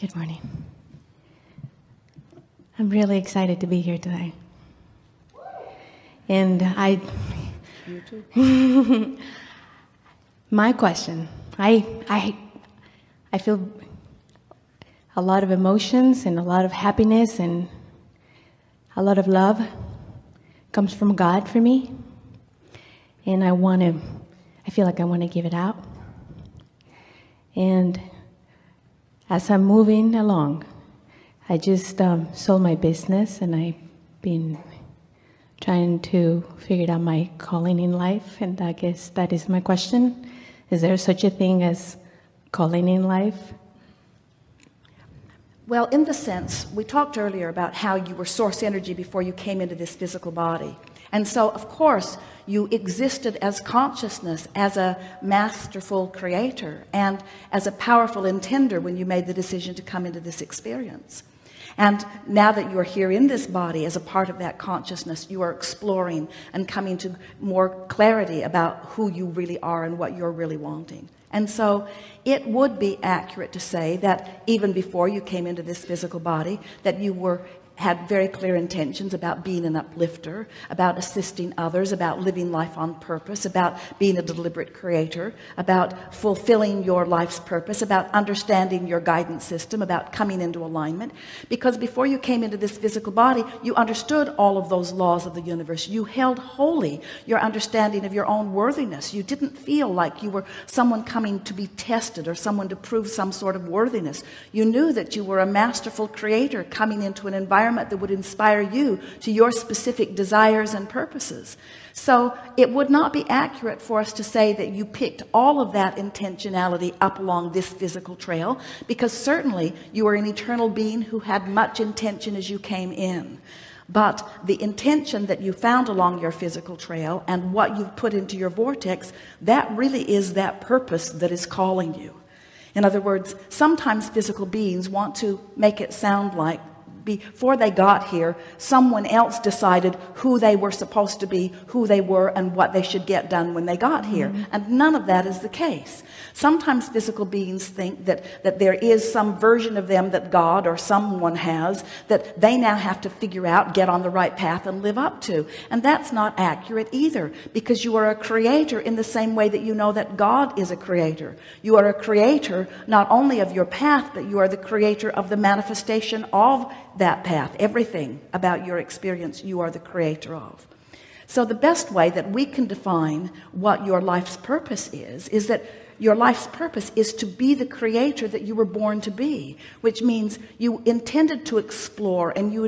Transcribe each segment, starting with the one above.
Good morning. I'm really excited to be here today. And You too. my question, I feel a lot of emotions and a lot of happiness and a lot of love comes from God for me. And I feel like I want to give it out. And as I'm moving along, I just sold my business, and I've been trying to figure out my calling in life, and I guess that is my question. Is there such a thing as calling in life? Well, in the sense, we talked earlier about how you were source energy before you came into this physical body. And so, of course, you existed as consciousness, as a masterful creator, and as a powerful intender when you made the decision to come into this experience. And now that you are here in this body as a part of that consciousness, you are exploring and coming to more clarity about who you really are and what you're really wanting. And so it would be accurate to say that even before you came into this physical body, that you had very clear intentions about being an uplifter, about assisting others, about living life on purpose, about being a deliberate creator, about fulfilling your life's purpose, about understanding your guidance system, about coming into alignment. Because before you came into this physical body, you understood all of those laws of the universe. You held holy your understanding of your own worthiness. You didn't feel like you were someone coming to be tested or someone to prove some sort of worthiness. You knew that you were a masterful creator coming into an environment that would inspire you to your specific desires and purposes. So it would not be accurate for us to say that you picked all of that intentionality up along this physical trail, because certainly you are an eternal being who had much intention as you came in. But the intention that you found along your physical trail and what you've put into your vortex, that really is that purpose that is calling you. In other words, sometimes physical beings want to make it sound like before they got here, someone else decided who they were supposed to be, who they were, and what they should get done when they got here. And none of that is the case. Sometimes physical beings think that there is some version of them that God or someone has that they now have to figure out, get on the right path, and live up to. And that's not accurate either, because you are a creator in the same way that you know that God is a creator. You are a creator not only of your path, but you are the creator of the manifestation of that path. Everything about your experience you are the creator of. So the best way that we can define what your life's purpose is that your life's purpose is to be the creator that you were born to be, which means you intended to explore, and you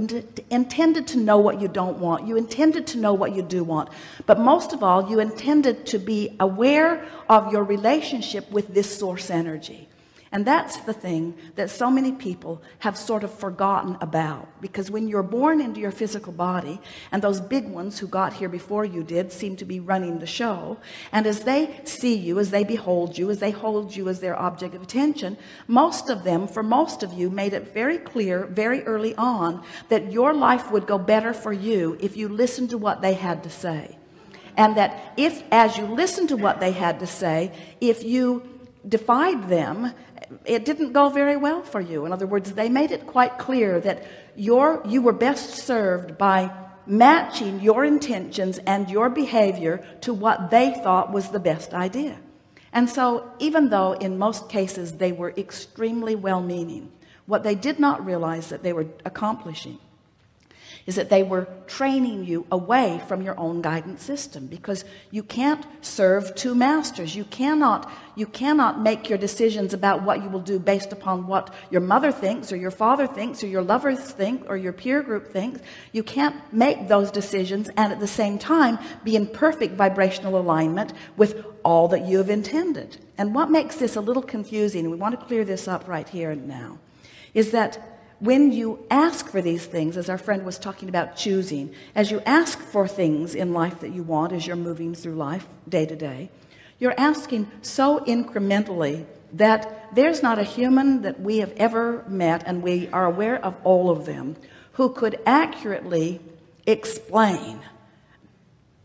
intended to know what you don't want. You intended to know what you do want. But most of all, you intended to be aware of your relationship with this source energy. And that's the thing that so many people have sort of forgotten about, because when you're born into your physical body, and those big ones who got here before you did seem to be running the show, and as they see you, as they behold you, as they hold you as their object of attention, most of them, for most of you, made it very clear very early on that your life would go better for you if you listened to what they had to say. And that if, as you listened to what they had to say, if you defied them, it didn't go very well for you. In other words, they made it quite clear that you were best served by matching your intentions and your behavior to what they thought was the best idea. And so even though in most cases they were extremely well-meaning, what they did not realize that they were accomplishing is that they were training you away from your own guidance system, because you can't serve two masters. You cannot make your decisions about what you will do based upon what your mother thinks or your father thinks or your lovers think or your peer group thinks. You can't make those decisions and at the same time be in perfect vibrational alignment with all that you have intended. And what makes this a little confusing, and we want to clear this up right here and now, is that when you ask for these things, as our friend was talking about choosing, as you ask for things in life that you want as you're moving through life day to day, you're asking so incrementally that there's not a human that we have ever met, and we are aware of all of them, who could accurately explain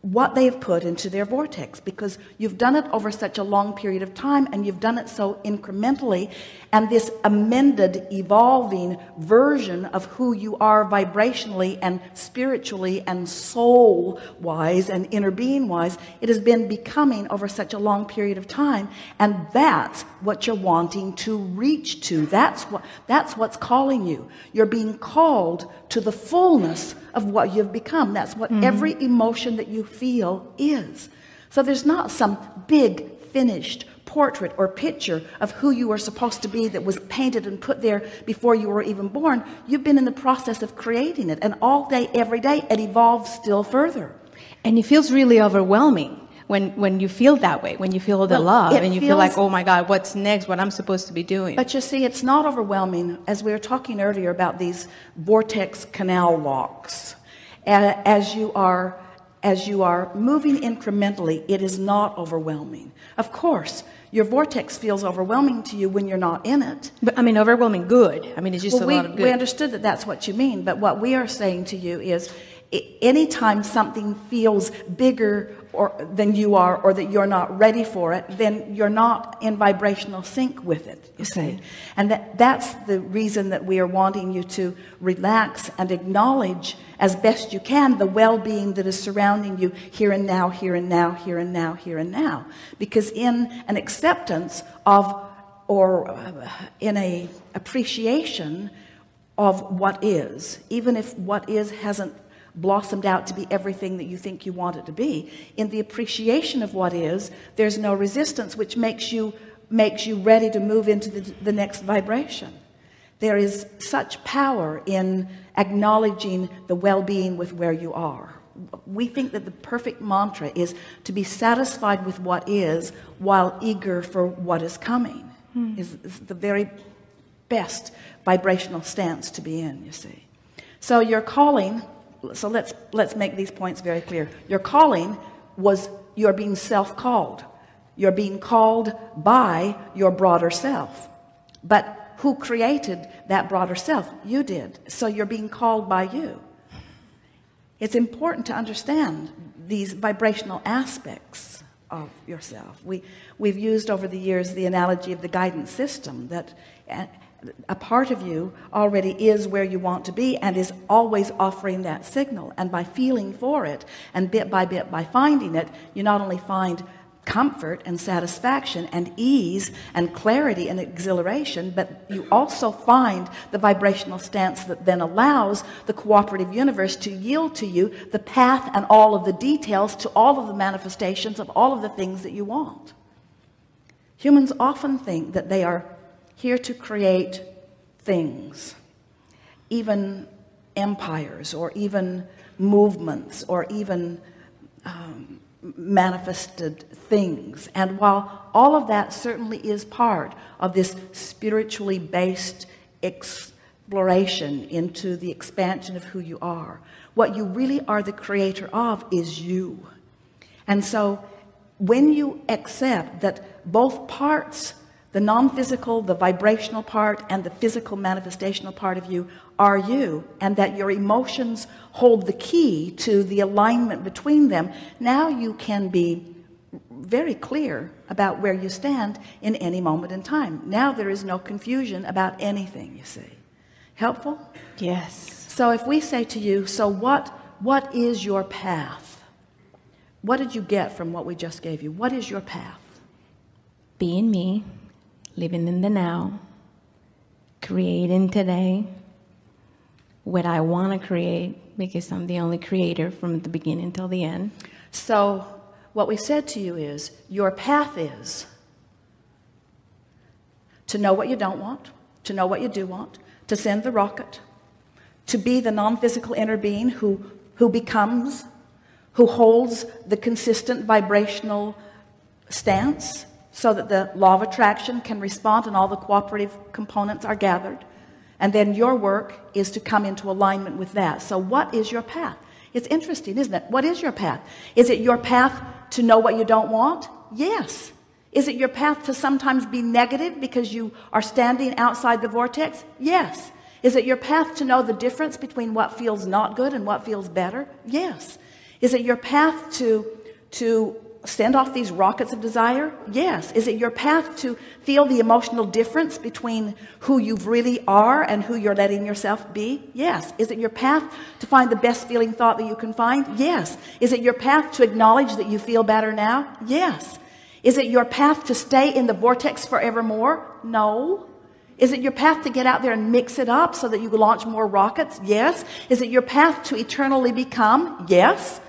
what they have put into their vortex, because you've done it over such a long period of time, and you've done it so incrementally, and this amended, evolving version of who you are vibrationally and spiritually and soul wise and inner being wise, it has been becoming over such a long period of time. And that's what you're wanting to reach to. That's what's calling you. You're being called to the fullness of what you've become. That's what every emotion that you feel is. So there's not some big finished portrait or picture of who you are supposed to be that was painted and put there before you were even born. You've been in the process of creating it, and all day, every day, it evolves still further. And it feels really overwhelming when you feel that way, when you feel the love and you feel like, oh my God, what's next, what I'm supposed to be doing. But you see, it's not overwhelming. As we were talking earlier about these vortex canal locks, as you are moving incrementally, it is not overwhelming. Of course, your vortex feels overwhelming to you when you're not in it. But I mean, overwhelming good. I mean, it's just a lot of good. We understood that that's what you mean. But what we are saying to you is, anytime something feels bigger than you are, or that you're not ready for it, then you're not in vibrational sync with it, you see. And that's the reason that we are wanting you to relax and acknowledge as best you can the well-being that is surrounding you here and now, here and now, here and now, here and now. Because in an acceptance of, or in a appreciation of what is, even if what is hasn't blossomed out to be everything that you think you want it to be, in the appreciation of what is, there's no resistance, which makes you ready to move into the next vibration. There is such power in acknowledging the well-being with where you are. We think that the perfect mantra is to be satisfied with what is while eager for what is coming. Is the very best vibrational stance to be in, you see. So your calling, so let's make these points very clear. Your calling was, you're being self-called. You're being called by your broader self. But who created that broader self? You did. So you're being called by you. It's important to understand these vibrational aspects of yourself. We've used over the years the analogy of the guidance system, that a part of you already is where you want to be and is always offering that signal. And by feeling for it, and bit by finding it, you not only find comfort and satisfaction and ease and clarity and exhilaration, but you also find the vibrational stance that then allows the cooperative universe to yield to you the path and all of the details to all of the manifestations of all of the things that you want. Humans often think that they are here to create things, even empires, or even movements, or even manifested things. And while all of that certainly is part of this spiritually based exploration into the expansion of who you are, what you really are the creator of is you. And so when you accept that both parts, the non-physical, the vibrational part, and the physical manifestational part of you are you, and that your emotions hold the key to the alignment between them, now you can be very clear about where you stand in any moment in time. Now there is no confusion about anything, you see. Helpful? Yes. So if we say to you, so what is your path? What did you get from what we just gave you? What is your path? Being me, living in the now, creating today what I want to create, because I'm the only creator from the beginning till the end. So what we said to you is, your path is to know what you don't want, to know what you do want, to send the rocket, to be the non-physical inner being who becomes, who holds the consistent vibrational stance, so that the law of attraction can respond and all the cooperative components are gathered. And then your work is to come into alignment with that. So what is your path? It's interesting, isn't it? What is your path? Is it your path to know what you don't want? Yes. Is it your path to sometimes be negative because you are standing outside the vortex? Yes. Is it your path to know the difference between what feels not good and what feels better? Yes. Is it your path to send off these rockets of desire? Yes. Is it your path to feel the emotional difference between who you really are and who you're letting yourself be? Yes. Is it your path to find the best feeling thought that you can find? Yes. Is it your path to acknowledge that you feel better now? Yes. Is it your path to stay in the vortex forevermore? No. Is it your path to get out there and mix it up so that you launch more rockets? Yes. Is it your path to eternally become? Yes.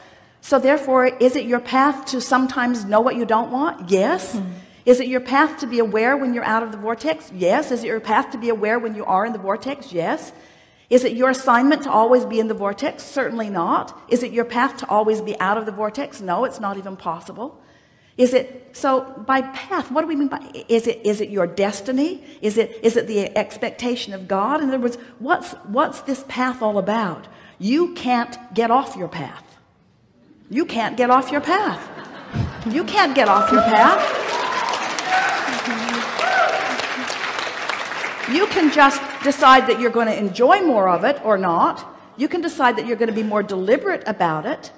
So therefore, is it your path to sometimes know what you don't want? Yes. Is it your path to be aware when you're out of the vortex? Yes. Is it your path to be aware when you are in the vortex? Yes. Is it your assignment to always be in the vortex? Certainly not. Is it your path to always be out of the vortex? No, it's not even possible. Is it, so by path, what do we mean by, is it your destiny? Is it the expectation of God? In other words, what's this path all about? You can't get off your path. You can't get off your path. You can't get off your path. You can just decide that you're going to enjoy more of it or not. You can decide that you're going to be more deliberate about it.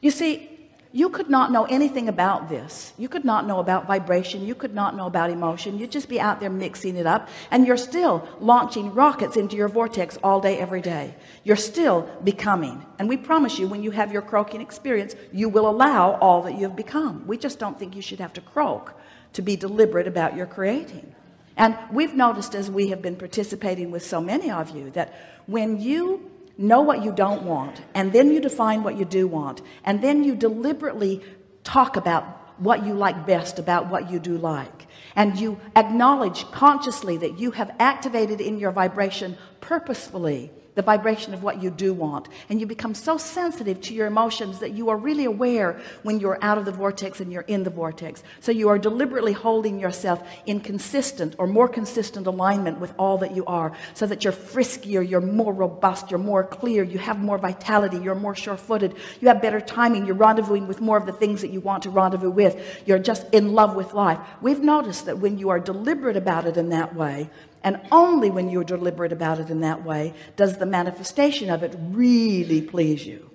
You see, you could not know anything about this. You could not know about vibration. You could not know about emotion. You'd just be out there mixing it up, and you're still launching rockets into your vortex all day, every day. You're still becoming. And we promise you, when you have your croaking experience, you will allow all that you've become. We just don't think you should have to croak to be deliberate about your creating. And we've noticed, as we have been participating with so many of you, that when you know what you don't want, and then you define what you do want, and then you deliberately talk about what you like best about what you do like, and you acknowledge consciously that you have activated in your vibration purposefully the vibration of what you do want, and you become so sensitive to your emotions that you are really aware when you're out of the vortex and you're in the vortex. So you are deliberately holding yourself in consistent or more consistent alignment with all that you are, so that you're friskier, you're more robust, you're more clear, you have more vitality, you're more sure-footed, you have better timing, you're rendezvousing with more of the things that you want to rendezvous with, you're just in love with life. We've noticed that when you are deliberate about it in that way, and only when you're deliberate about it in that way, does the manifestation of it really please you.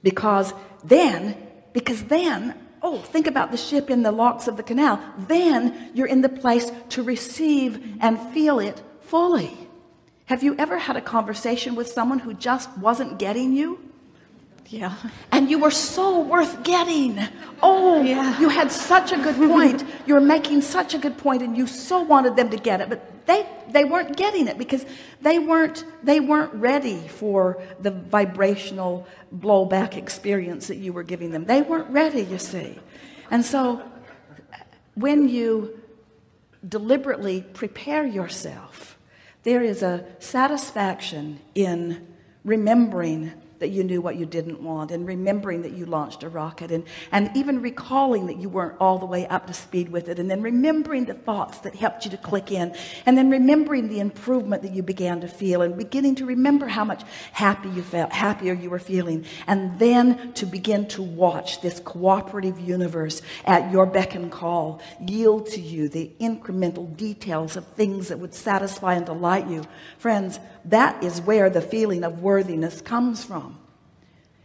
Because then, oh, think about the ship in the locks of the canal. Then you're in the place to receive and feel it fully. Have you ever had a conversation with someone who just wasn't getting you? Yeah. And you were so worth getting. Oh, yeah. You had such a good point. You were making such a good point, and you so wanted them to get it, but they weren't getting it because they weren't ready for the vibrational blowback experience that you were giving them. They weren't ready, you see. And so when you deliberately prepare yourself, there is a satisfaction in remembering that you knew what you didn't want, and remembering that you launched a rocket, and even recalling that you weren't all the way up to speed with it, and then remembering the thoughts that helped you to click in, and then remembering the improvement that you began to feel, and beginning to remember how much happier you were feeling, and then to begin to watch this cooperative universe at your beck and call yield to you the incremental details of things that would satisfy and delight you. Friends, that is where the feeling of worthiness comes from.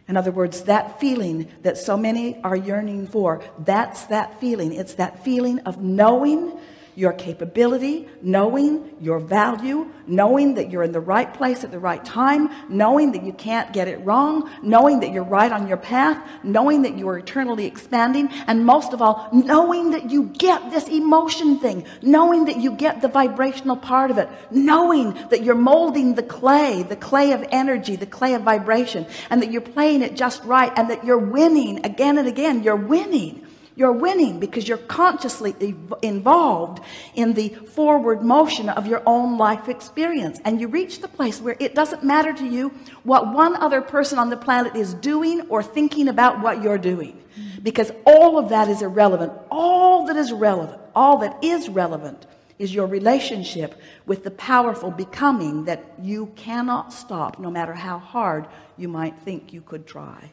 In other words, that feeling that so many are yearning for, that's that feeling. It's that feeling of knowing your capability, knowing your value, knowing that you're in the right place at the right time, knowing that you can't get it wrong, knowing that you're right on your path, knowing that you are eternally expanding, and most of all, knowing that you get this emotion thing, knowing that you get the vibrational part of it, knowing that you're molding the clay of energy, the clay of vibration, and that you're playing it just right, and that you're winning again and again. You're winning. You're winning because you're consciously involved in the forward motion of your own life experience. And you reach the place where it doesn't matter to you what one other person on the planet is doing or thinking about what you're doing. Because all of that is irrelevant. All that is relevant is your relationship with the powerful becoming that you cannot stop, no matter how hard you might think you could try.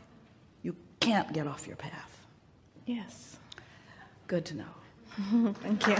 You can't get off your path. Yes. Good to know. Thank you.